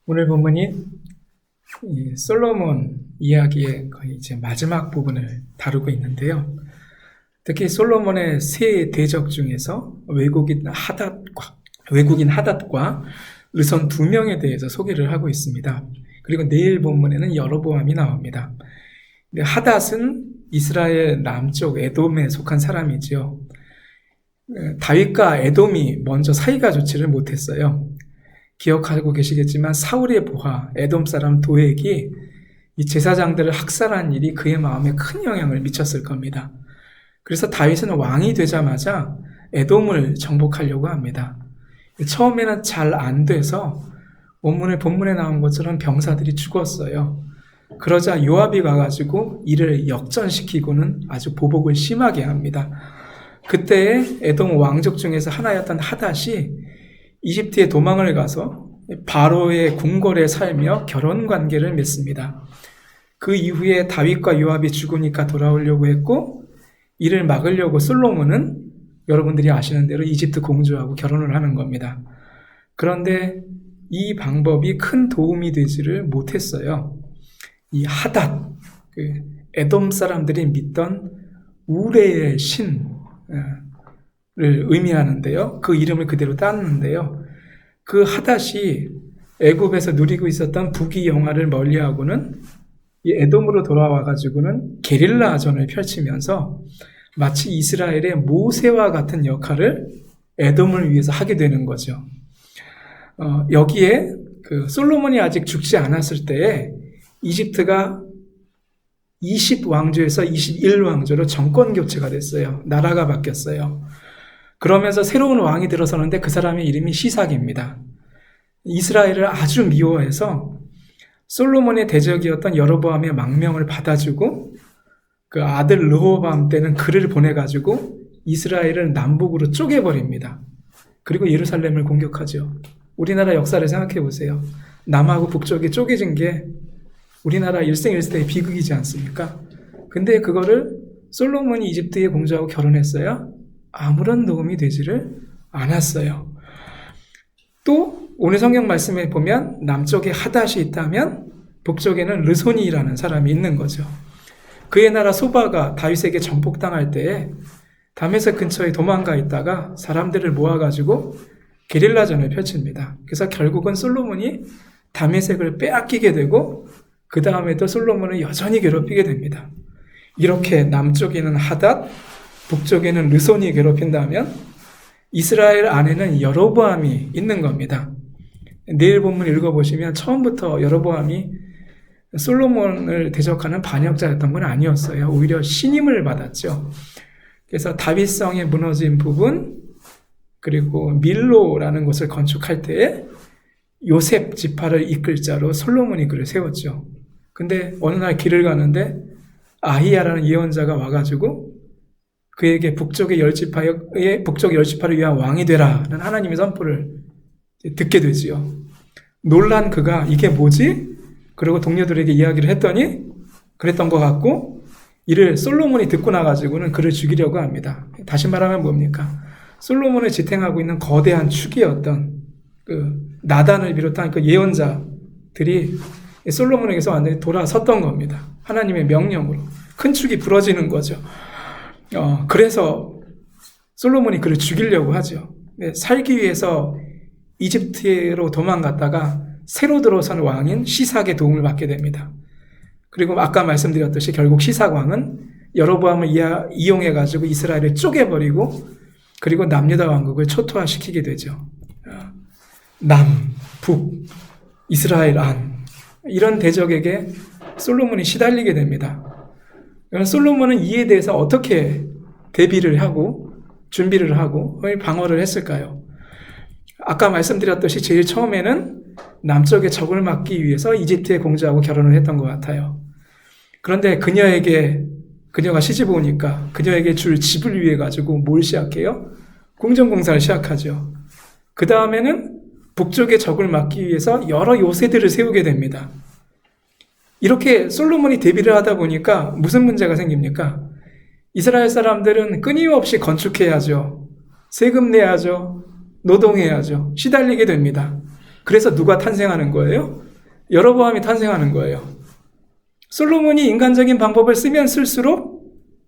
오늘 본문이 이 솔로몬 이야기의 거의 이제 마지막 부분을 다루고 있는데요. 특히 솔로몬의 세 대적 중에서 외국인 하닷과 르손 두 명에 대해서 소개를 하고 있습니다. 그리고 내일 본문에는 여로보암이 나옵니다. 근데 하닷은 이스라엘 남쪽 에돔에 속한 사람이지요. 다윗과 에돔이 먼저 사이가 좋지를 못했어요. 기억하고 계시겠지만 사울의 부하 에돔 사람 도액이 이 제사장들을 학살한 일이 그의 마음에 큰 영향을 미쳤을 겁니다. 그래서 다윗은 왕이 되자마자 에돔을 정복하려고 합니다. 처음에는 잘 안 돼서 본문에 나온 것처럼 병사들이 죽었어요. 그러자 요압이 가가지고 이를 역전시키고는 아주 보복을 심하게 합니다. 그때 에돔 왕족 중에서 하나였던 하닷이 이집트에 도망을 가서 바로의 궁궐에 살며 결혼 관계를 맺습니다. 그 이후에 다윗과 요압이 죽으니까 돌아오려고 했고, 이를 막으려고 솔로몬은 여러분들이 아시는 대로 이집트 공주하고 결혼을 하는 겁니다. 그런데 이 방법이 큰 도움이 되지를 못했어요. 이 하닷, 에돔 사람들이 믿던 우레의 신을 의미하는데요. 그 이름을 그대로 땄는데요. 그 하닷이 애굽에서 누리고 있었던 부귀 영화를 멀리하고는 이 에돔으로 돌아와가지고는 게릴라전을 펼치면서 마치 이스라엘의 모세와 같은 역할을 에돔을 위해서 하게 되는 거죠. 여기에 그 솔로몬이 아직 죽지 않았을 때에 이집트가 20왕조에서 21왕조로 정권 교체가 됐어요. 나라가 바뀌었어요. 그러면서 새로운 왕이 들어서는데 그 사람의 이름이 시삭입니다. 이스라엘을 아주 미워해서 솔로몬의 대적이었던 여로보암의 망명을 받아주고 그 아들 르호보암 때는 글을 보내가지고 이스라엘을 남북으로 쪼개버립니다. 그리고 예루살렘을 공격하죠. 우리나라 역사를 생각해 보세요. 남하고 북쪽이 쪼개진 게 우리나라 일생일대의 비극이지 않습니까? 근데 그거를 솔로몬이 이집트의 공주하고 결혼했어요. 아무런 도움이 되지를 않았어요. 또 오늘 성경 말씀에 보면 남쪽에 하닷이 있다면 북쪽에는 르손이라는 사람이 있는 거죠. 그의 나라 소바가 다윗에게 정복당할 때에 다메섹 근처에 도망가 있다가 사람들을 모아가지고 게릴라전을 펼칩니다. 그래서 결국은 솔로몬이 다메섹을 빼앗기게 되고 그 다음에도 솔로몬을 여전히 괴롭히게 됩니다. 이렇게 남쪽에는 하닷, 북쪽에는 르손이 괴롭힌다면 이스라엘 안에는 여로보암이 있는 겁니다. 내일 본문 읽어보시면 처음부터 여로보암이 솔로몬을 대적하는 반역자였던 건 아니었어요. 오히려 신임을 받았죠. 그래서 다윗성이 무너진 부분, 그리고 밀로라는 곳을 건축할 때에 요셉 지파를 이끌 자로 솔로몬이 그를 세웠죠. 근데 어느 날 길을 가는데 아히야라는 예언자가 와가지고 그에게 북쪽 열지파를 위한 왕이 되라는 하나님의 선포를 듣게 되지요. 놀란 그가 이게 뭐지? 그리고 동료들에게 이야기를 했더니 그랬던 것 같고 이를 솔로몬이 듣고 나가지고는 그를 죽이려고 합니다. 다시 말하면 뭡니까? 솔로몬을 지탱하고 있는 거대한 축이었던 그 나단을 비롯한 그 예언자들이 솔로몬에게서 완전히 돌아섰던 겁니다. 하나님의 명령으로. 큰 축이 부러지는 거죠. 그래서 솔로몬이 그를 죽이려고 하죠. 살기 위해서 이집트로 도망갔다가 새로 들어선 왕인 시삭의 도움을 받게 됩니다. 그리고 아까 말씀드렸듯이 결국 시삭 왕은 여로보암을 이용해가지고 이스라엘을 쪼개버리고 그리고 남유다 왕국을 초토화시키게 되죠. 남, 북, 이스라엘 안 이런 대적에게 솔로몬이 시달리게 됩니다. 솔로몬은 이에 대해서 어떻게 대비를 하고 준비를 하고 방어를 했을까요? 아까 말씀드렸듯이 제일 처음에는 남쪽의 적을 막기 위해서 이집트의 공주하고 결혼을 했던 것 같아요. 그런데 그녀가 시집 오니까 그녀에게 줄 집을 위해 가지고 뭘 시작해요? 궁전공사를 시작하죠. 그 다음에는 북쪽의 적을 막기 위해서 여러 요새들을 세우게 됩니다. 이렇게 솔로몬이 대비를 하다 보니까 무슨 문제가 생깁니까? 이스라엘 사람들은 끊임없이 건축해야죠. 세금 내야죠. 노동해야죠. 시달리게 됩니다. 그래서 누가 탄생하는 거예요? 여로보암이 탄생하는 거예요. 솔로몬이 인간적인 방법을 쓰면 쓸수록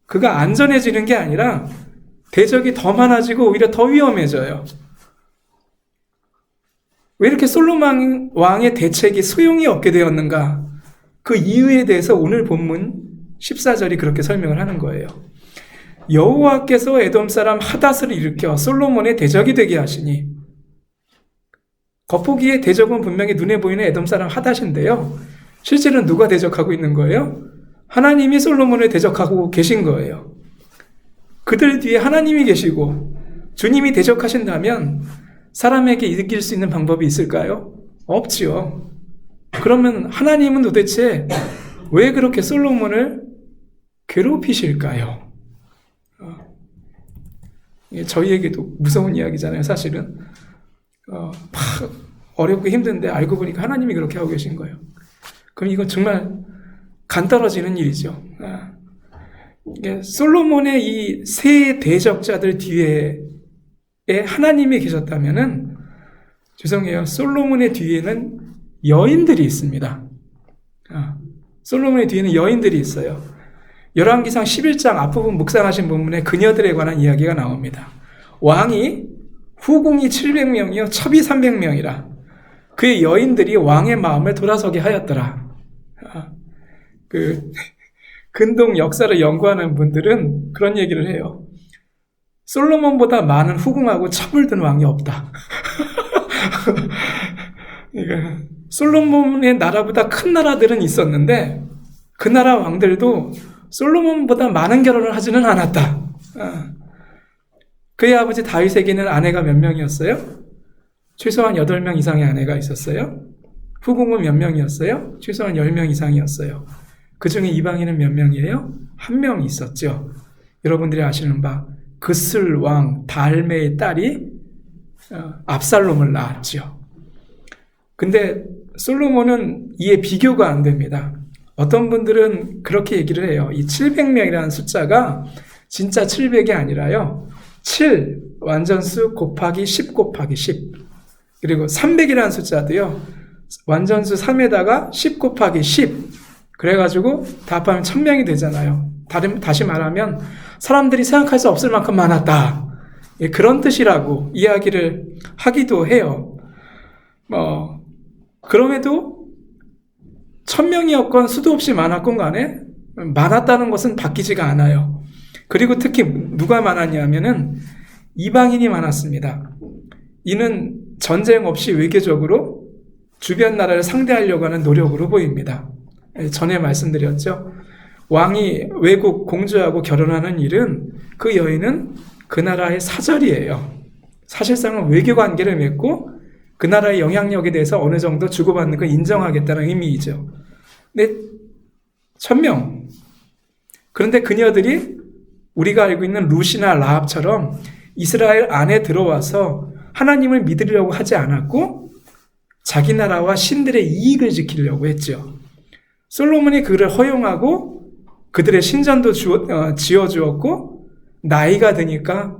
그가 안전해지는 게 아니라 대적이 더 많아지고 오히려 더 위험해져요. 왜 이렇게 솔로몬 왕의 대책이 소용이 없게 되었는가? 그 이유에 대해서 오늘 본문 14절이 그렇게 설명을 하는 거예요. 여호와께서 에돔 사람 하닷을 일으켜 솔로몬의 대적이 되게 하시니, 겉보기에 대적은 분명히 눈에 보이는 에돔 사람 하닷인데요. 실제로는 누가 대적하고 있는 거예요? 하나님이 솔로몬을 대적하고 계신 거예요. 그들 뒤에 하나님이 계시고 주님이 대적하신다면 사람에게 이길 수 있는 방법이 있을까요? 없지요. 그러면 하나님은 도대체 왜 그렇게 솔로몬을 괴롭히실까요? 저희에게도 무서운 이야기잖아요, 사실은. 막 어렵고 힘든데 알고 보니까 하나님이 그렇게 하고 계신 거예요. 그럼 이건 정말 간 떨어지는 일이죠. 솔로몬의 이 세 대적자들 뒤에 하나님이 계셨다면은, 죄송해요, 솔로몬의 뒤에는 여인들이 있습니다. 솔로몬의 뒤에는 여인들이 있어요. 열왕기상 11장 앞부분 묵상하신 부분에 그녀들에 관한 이야기가 나옵니다. 왕이 후궁이 700명이요 첩이 300명이라 그의 여인들이 왕의 마음을 돌아서게 하였더라. 근동 역사를 연구하는 분들은 그런 얘기를 해요. 솔로몬보다 많은 후궁하고 첩을 든 왕이 없다. 그러니까 솔로몬의 나라보다 큰 나라들은 있었는데 그 나라 왕들도 솔로몬보다 많은 결혼을 하지는 않았다. 그의 아버지 다윗에게는 아내가 몇 명이었어요? 최소한 8명 이상의 아내가 있었어요. 후궁은 몇 명이었어요? 최소한 10명 이상이었어요. 그 중에 이방인은 몇 명이에요? 1명 있었죠. 여러분들이 아시는 바 그슬 왕 달메의 딸이 압살롬을 낳았죠. 근데 솔로몬은 이에 비교가 안 됩니다. 어떤 분들은 그렇게 얘기를 해요. 이 700명이라는 숫자가 진짜 700이 아니라요. 7 완전수 곱하기 10 곱하기 10. 그리고 300이라는 숫자도요. 완전수 3에다가 10 곱하기 10. 그래가지고 다 합하면 1000명이 되잖아요. 다시 말하면 사람들이 생각할 수 없을 만큼 많았다. 그런 뜻이라고 이야기를 하기도 해요. 그럼에도 1000명이었건 수도 없이 많았건 간에 많았다는 것은 바뀌지가 않아요. 그리고 특히 누가 많았냐면은 이방인이 많았습니다. 이는 전쟁 없이 외교적으로 주변 나라를 상대하려고 하는 노력으로 보입니다. 전에 말씀드렸죠. 왕이 외국 공주하고 결혼하는 일은 그 여인은 그 나라의 사절이에요. 사실상은 외교 관계를 맺고 그 나라의 영향력에 대해서 어느 정도 주고받는 걸 인정하겠다는 의미이죠. 근데 1000명. 그런데 그녀들이 우리가 알고 있는 룻이나 라합처럼 이스라엘 안에 들어와서 하나님을 믿으려고 하지 않았고 자기 나라와 신들의 이익을 지키려고 했죠. 솔로몬이 그를 허용하고 그들의 신전도 지어주었고 나이가 드니까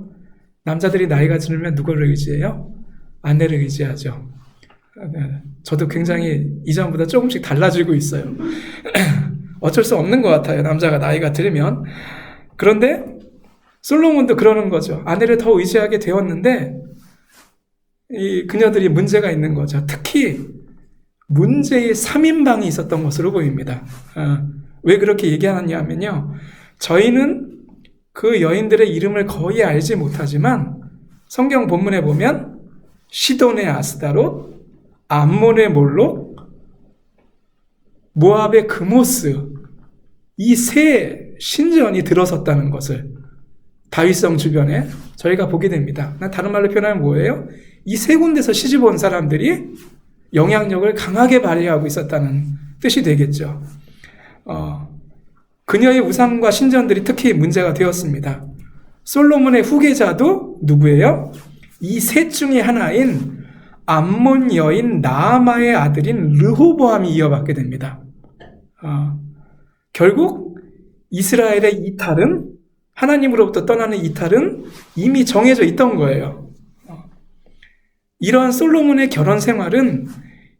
남자들이 나이가 들면 누구를 의지해요? 아내를 의지하죠. 저도 굉장히 이전보다 조금씩 달라지고 있어요. 어쩔 수 없는 것 같아요. 남자가 나이가 들면. 그런데 솔로몬도 그러는 거죠. 아내를 더 의지하게 되었는데 이 그녀들이 문제가 있는 거죠. 특히 문제의 3인방이 있었던 것으로 보입니다. 왜 그렇게 얘기하느냐면요. 저희는 그 여인들의 이름을 거의 알지 못하지만 성경 본문에 보면 시돈의 아스다롯, 암몬의 몰록, 모압의 그모스, 이 세 신전이 들어섰다는 것을 다윗성 주변에 저희가 보게 됩니다. 다른 말로 표현하면 뭐예요? 이 세 군데서 시집 온 사람들이 영향력을 강하게 발휘하고 있었다는 뜻이 되겠죠. 그녀의 우상과 신전들이 특히 문제가 되었습니다. 솔로몬의 후계자도 누구예요? 이 셋 중에 하나인 암몬 여인 나아마의 아들인 르호보암이 이어받게 됩니다. 결국 이스라엘의 이탈은, 하나님으로부터 떠나는 이탈은 이미 정해져 있던 거예요. 이러한 솔로몬의 결혼 생활은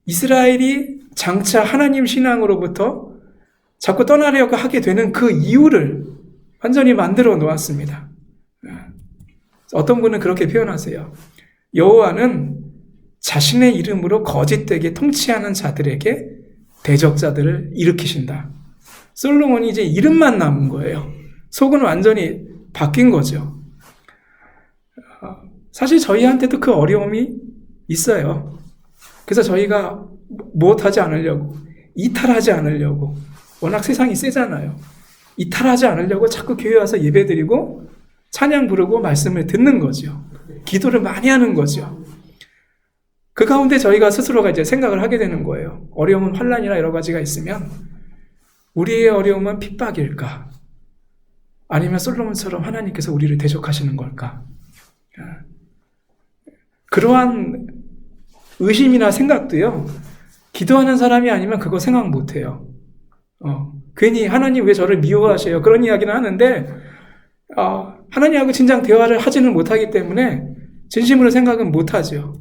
이스라엘이 장차 하나님 신앙으로부터 자꾸 떠나려고 하게 되는 그 이유를 완전히 만들어 놓았습니다. 어떤 분은 그렇게 표현하세요. 여호와는 자신의 이름으로 거짓되게 통치하는 자들에게 대적자들을 일으키신다. 솔로몬이 이제 이름만 남은 거예요. 속은 완전히 바뀐 거죠. 사실 저희한테도 그 어려움이 있어요. 그래서 저희가 무엇하지 않으려고, 이탈하지 않으려고, 워낙 세상이 세잖아요. 이탈하지 않으려고 자꾸 교회 와서 예배드리고 찬양 부르고 말씀을 듣는 거죠. 기도를 많이 하는 거죠. 그 가운데 저희가 스스로가 이제 생각을 하게 되는 거예요. 어려움은 환난이나 여러 가지가 있으면 우리의 어려움은 핍박일까? 아니면 솔로몬처럼 하나님께서 우리를 대적하시는 걸까? 그러한 의심이나 생각도요, 기도하는 사람이 아니면 그거 생각 못 해요. 괜히 하나님 왜 저를 미워하세요? 그런 이야기는 하는데, 하나님하고 진작 대화를 하지는 못하기 때문에 진심으로 생각은 못 하죠.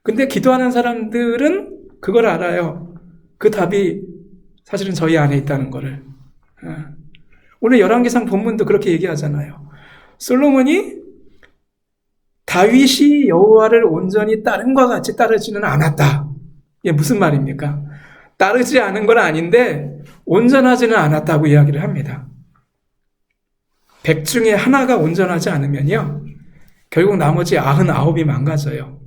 근데 기도하는 사람들은 그걸 알아요. 그 답이 사실은 저희 안에 있다는 거를. 오늘 열왕기상 본문도 그렇게 얘기하잖아요. 솔로몬이 다윗이 여호와를 온전히 따른과 같이 따르지는 않았다. 이게 무슨 말입니까? 따르지 않은 건 아닌데 온전하지는 않았다고 이야기를 합니다. 100 중에 하나가 온전하지 않으면요, 결국 나머지 99이 망가져요.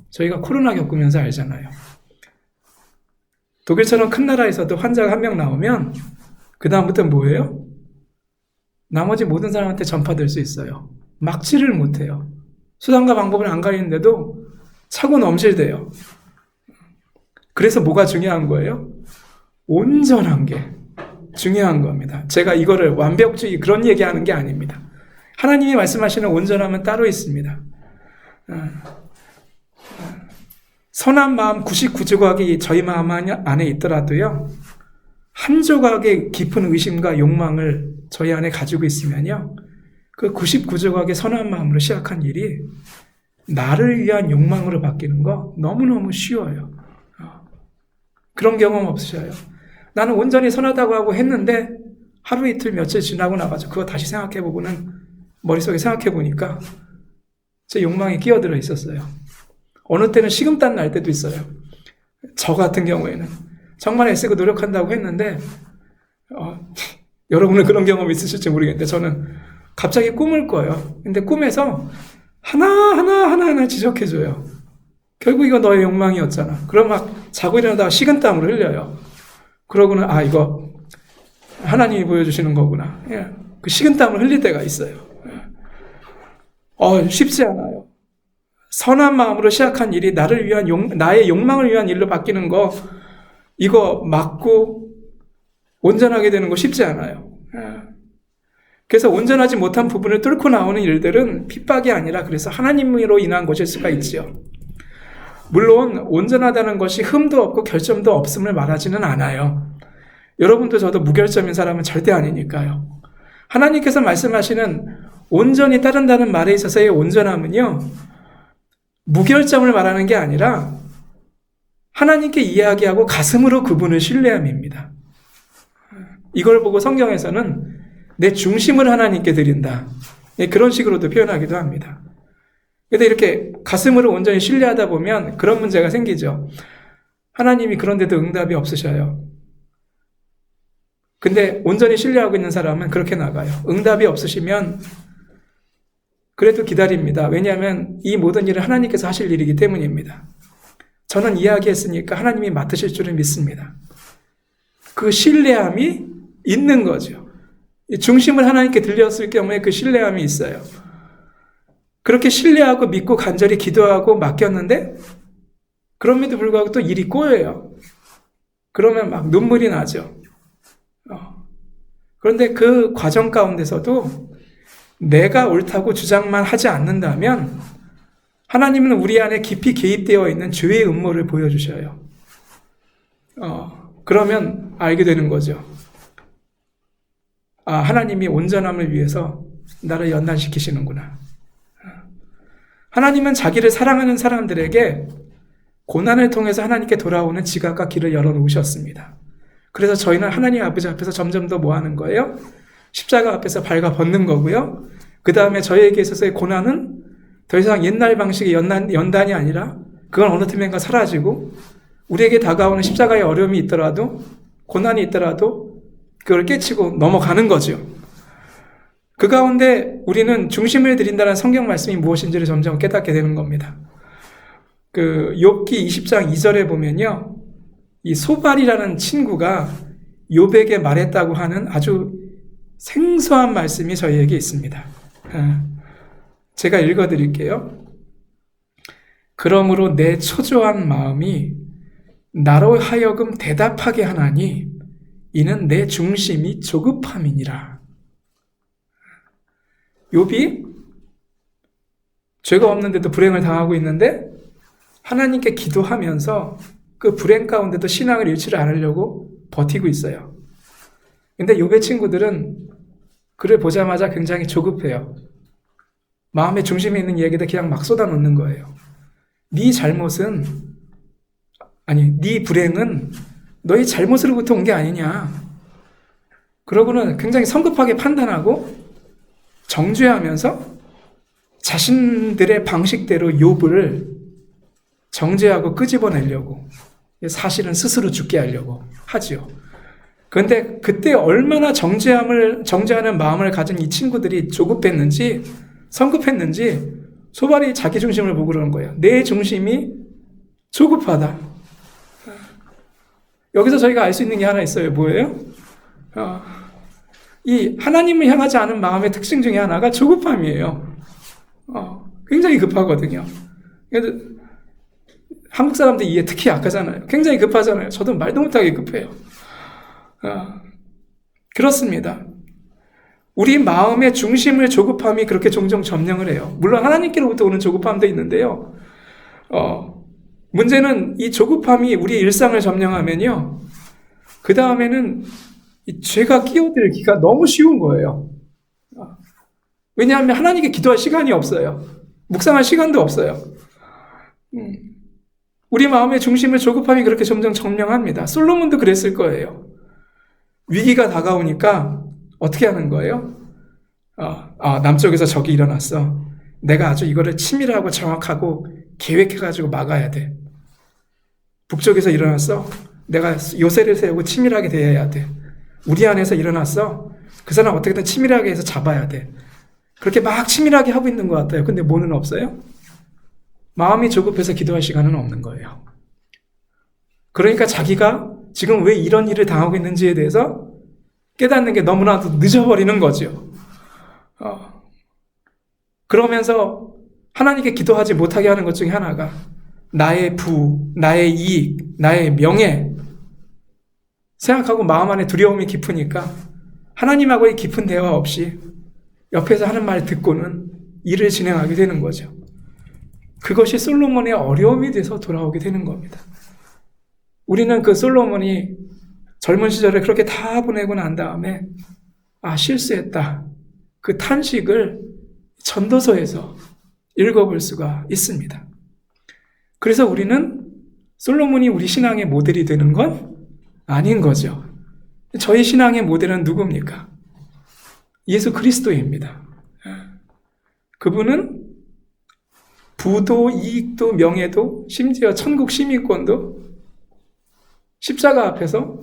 저희가 코로나 겪으면서 알잖아요. 독일처럼 큰 나라에서도 환자가 한 명 나오면 그 다음부터 뭐예요? 나머지 모든 사람한테 전파될 수 있어요. 막지를 못해요. 수단과 방법을 안 가리는데도 차고 넘실대요. 그래서 뭐가 중요한 거예요? 온전한 게 중요한 겁니다. 제가 이거를 완벽주의 그런 얘기하는 게 아닙니다. 하나님이 말씀하시는 온전함은 따로 있습니다. 선한 마음 99조각이 저희 마음 안에 있더라도요, 한 조각의 깊은 의심과 욕망을 저희 안에 가지고 있으면요, 그 99조각의 선한 마음으로 시작한 일이 나를 위한 욕망으로 바뀌는 거 너무너무 쉬워요. 그런 경험 없으셔요? 나는 온전히 선하다고 하고 했는데 하루 이틀 며칠 지나고 나가지고 그거 다시 생각해보고는 머릿속에 생각해보니까 제 욕망이 끼어들어 있었어요. 어느 때는 식은땀 날 때도 있어요. 저 같은 경우에는 정말 애쓰고 노력한다고 했는데 여러분은 그런 경험 있으실지 모르겠는데 저는 갑자기 꿈을 꿔요. 근데 꿈에서 하나하나 지적해줘요. 결국 이거 너의 욕망이었잖아. 그럼 막 자고 일어나다가 식은땀을 흘려요. 그러고는 이거 하나님이 보여주시는 거구나. 그 식은땀을 흘릴 때가 있어요. 쉽지 않아요. 선한 마음으로 시작한 일이 나를 위한 나의 욕망을 위한 일로 바뀌는 거, 이거 막고 온전하게 되는 거 쉽지 않아요. 그래서 온전하지 못한 부분을 뚫고 나오는 일들은 핍박이 아니라 그래서 하나님으로 인한 것일 수가 있지요. 물론 온전하다는 것이 흠도 없고 결점도 없음을 말하지는 않아요. 여러분도 저도 무결점인 사람은 절대 아니니까요. 하나님께서 말씀하시는 온전히 따른다는 말에 있어서의 온전함은요, 무결점을 말하는 게 아니라 하나님께 이야기하고 가슴으로 그분을 신뢰함입니다. 이걸 보고 성경에서는 내 중심을 하나님께 드린다, 그런 식으로도 표현하기도 합니다. 그런데 이렇게 가슴으로 온전히 신뢰하다 보면 그런 문제가 생기죠. 하나님이 그런데도 응답이 없으셔요. 근데 온전히 신뢰하고 있는 사람은 그렇게 나가요. 응답이 없으시면 그래도 기다립니다. 왜냐하면 이 모든 일은 하나님께서 하실 일이기 때문입니다. 저는 이야기했으니까 하나님이 맡으실 줄을 믿습니다. 그 신뢰함이 있는 거죠. 중심을 하나님께 들렸을 경우에 그 신뢰함이 있어요. 그렇게 신뢰하고 믿고 간절히 기도하고 맡겼는데 그럼에도 불구하고 또 일이 꼬여요. 그러면 막 눈물이 나죠. 그런데 그 과정 가운데서도 내가 옳다고 주장만 하지 않는다면 하나님은 우리 안에 깊이 개입되어 있는 죄의 음모를 보여주셔요. 그러면 알게 되는 거죠. 하나님이 온전함을 위해서 나를 연단시키시는구나. 하나님은 자기를 사랑하는 사람들에게 고난을 통해서 하나님께 돌아오는 지각과 길을 열어놓으셨습니다. 그래서 저희는 하나님 아버지 앞에서 점점 더 뭐 하는 거예요? 십자가 앞에서 발가 벗는 거고요. 그 다음에 저희에게 있어서의 고난은 더 이상 옛날 방식의 연단이 아니라 그건 어느 틈엔가 사라지고 우리에게 다가오는 십자가의 어려움이 있더라도 고난이 있더라도 그걸 깨치고 넘어가는 거죠. 그 가운데 우리는 중심을 드린다는 성경 말씀이 무엇인지를 점점 깨닫게 되는 겁니다. 욥기 20장 2절에 보면요. 이 소발이라는 친구가 욥에게 말했다고 하는 아주 생소한 말씀이 저희에게 있습니다. 제가 읽어드릴게요. 그러므로 내 초조한 마음이 나로 하여금 대답하게 하나니 이는 내 중심이 조급함이니라. 욥이 죄가 없는데도 불행을 당하고 있는데 하나님께 기도하면서 그 불행 가운데도 신앙을 잃지 않으려고 버티고 있어요. 근데 욥의 친구들은 그를 보자마자 굉장히 조급해요. 마음의 중심에 있는 이야기들 그냥 막 쏟아놓는 거예요. 네 불행은 너의 잘못으로부터 온 게 아니냐. 그러고는 굉장히 성급하게 판단하고 정죄하면서 자신들의 방식대로 욥을 정죄하고 끄집어내려고 사실은 스스로 죽게 하려고 하지요. 그런데 그때 얼마나 정죄하는 마음을 가진 이 친구들이 조급했는지 성급했는지 소발이 자기 중심을 보고 그러는 거예요. 내 중심이 조급하다. 여기서 저희가 알 수 있는 게 하나 있어요. 뭐예요? 이 하나님을 향하지 않은 마음의 특징 중에 하나가 조급함이에요. 굉장히 급하거든요. 한국 사람들 이해 특히 약하잖아요. 굉장히 급하잖아요. 저도 말도 못하게 급해요. 그렇습니다. 우리 마음의 중심을 조급함이 그렇게 종종 점령을 해요. 물론 하나님께로부터 오는 조급함도 있는데요. 문제는 이 조급함이 우리의 일상을 점령하면요. 그 다음에는 이 죄가 끼어들기가 너무 쉬운 거예요. 왜냐하면 하나님께 기도할 시간이 없어요. 묵상할 시간도 없어요. 우리 마음의 중심을 조급함이 그렇게 점점 점령합니다. 솔로몬도 그랬을 거예요. 위기가 다가오니까 어떻게 하는 거예요? 남쪽에서 적이 일어났어. 내가 아주 이거를 치밀하고 정확하고 계획해가지고 막아야 돼. 북쪽에서 일어났어. 내가 요새를 세우고 치밀하게 대해야 돼. 우리 안에서 일어났어. 그 사람 어떻게든 치밀하게 해서 잡아야 돼. 그렇게 막 치밀하게 하고 있는 것 같아요. 근데 뭐는 없어요? 마음이 조급해서 기도할 시간은 없는 거예요. 그러니까 자기가 지금 왜 이런 일을 당하고 있는지에 대해서 깨닫는 게 너무나도 늦어버리는 거죠. 그러면서 하나님께 기도하지 못하게 하는 것 중에 하나가 나의 나의 이익, 나의 명예 생각하고 마음 안에 두려움이 깊으니까 하나님하고의 깊은 대화 없이 옆에서 하는 말 듣고는 일을 진행하게 되는 거죠. 그것이 솔로몬의 어려움이 돼서 돌아오게 되는 겁니다. 우리는 그 솔로몬이 젊은 시절에 그렇게 다 보내고 난 다음에 실수했다. 그 탄식을 전도서에서 읽어볼 수가 있습니다. 그래서 우리는 솔로몬이 우리 신앙의 모델이 되는 건 아닌 거죠. 저희 신앙의 모델은 누굽니까? 예수 그리스도입니다. 그분은 부도, 이익도, 명예도, 심지어 천국 시민권도 십자가 앞에서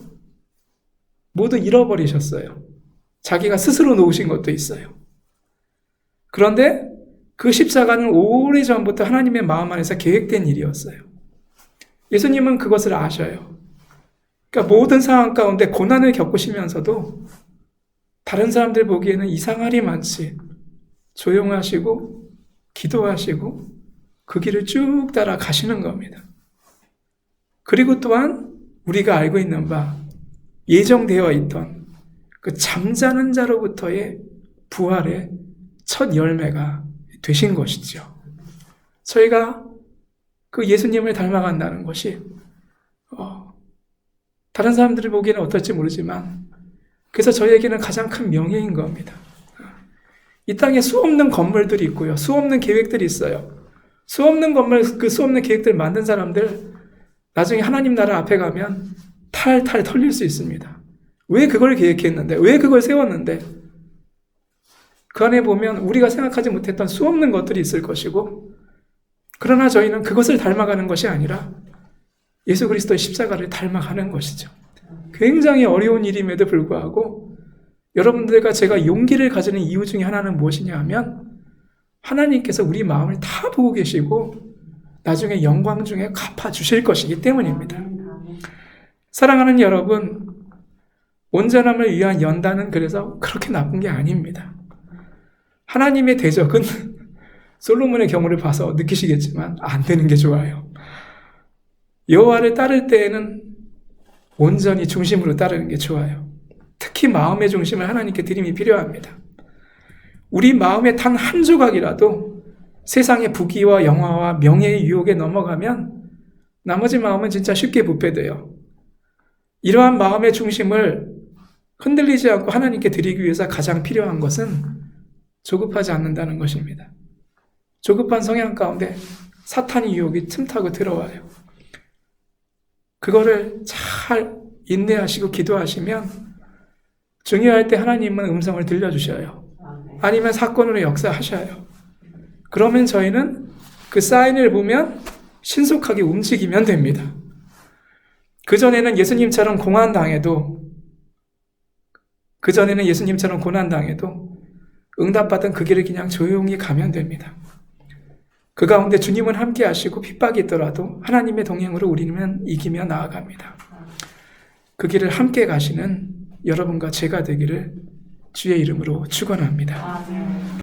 모두 잃어버리셨어요. 자기가 스스로 놓으신 것도 있어요. 그런데 그 십자가는 오래전부터 하나님의 마음 안에서 계획된 일이었어요. 예수님은 그것을 아셔요. 그러니까 모든 상황 가운데 고난을 겪으시면서도 다른 사람들 보기에는 이상하리만치 조용하시고 기도하시고 그 길을 쭉 따라 가시는 겁니다. 그리고 또한 우리가 알고 있는 바 예정되어 있던 그 잠자는 자로부터의 부활의 첫 열매가 되신 것이죠. 저희가 그 예수님을 닮아간다는 것이 다른 사람들이 보기에는 어떨지 모르지만 그래서 저희에게는 가장 큰 명예인 겁니다. 이 땅에 수없는 건물들이 있고요. 수없는 계획들이 있어요. 수없는 건물, 그 수없는 계획들 만든 사람들 나중에 하나님 나라 앞에 가면 탈탈 털릴 수 있습니다. 왜 그걸 계획했는데, 왜 그걸 세웠는데, 그 안에 보면 우리가 생각하지 못했던 수없는 것들이 있을 것이고, 그러나 저희는 그것을 닮아가는 것이 아니라 예수 그리스도의 십자가를 닮아가는 것이죠. 굉장히 어려운 일임에도 불구하고 여러분들과 제가 용기를 가지는 이유 중에 하나는 무엇이냐 하면 하나님께서 우리 마음을 다 보고 계시고 나중에 영광 중에 갚아주실 것이기 때문입니다. 사랑하는 여러분, 온전함을 위한 연단은 그래서 그렇게 나쁜 게 아닙니다. 하나님의 대적은 솔로몬의 경우를 봐서 느끼시겠지만 안 되는 게 좋아요. 여호와를 따를 때에는 온전히 중심으로 따르는 게 좋아요. 특히 마음의 중심을 하나님께 드림이 필요합니다. 우리 마음의 단 한 조각이라도 세상의 부귀와 영화와 명예의 유혹에 넘어가면 나머지 마음은 진짜 쉽게 부패돼요. 이러한 마음의 중심을 흔들리지 않고 하나님께 드리기 위해서 가장 필요한 것은 조급하지 않는다는 것입니다. 조급한 성향 가운데 사탄의 유혹이 틈타고 들어와요. 그거를 잘 인내하시고 기도하시면 중요할 때 하나님은 음성을 들려주셔요. 아니면 사건으로 역사하셔요. 그러면 저희는 그 사인을 보면 신속하게 움직이면 됩니다. 그전에는 예수님처럼 고난당해도 응답받은 그 길을 그냥 조용히 가면 됩니다. 그 가운데 주님은 함께 하시고 핍박이 있더라도 하나님의 동행으로 우리는 이기며 나아갑니다. 그 길을 함께 가시는 여러분과 제가 되기를 주의 이름으로 축원합니다.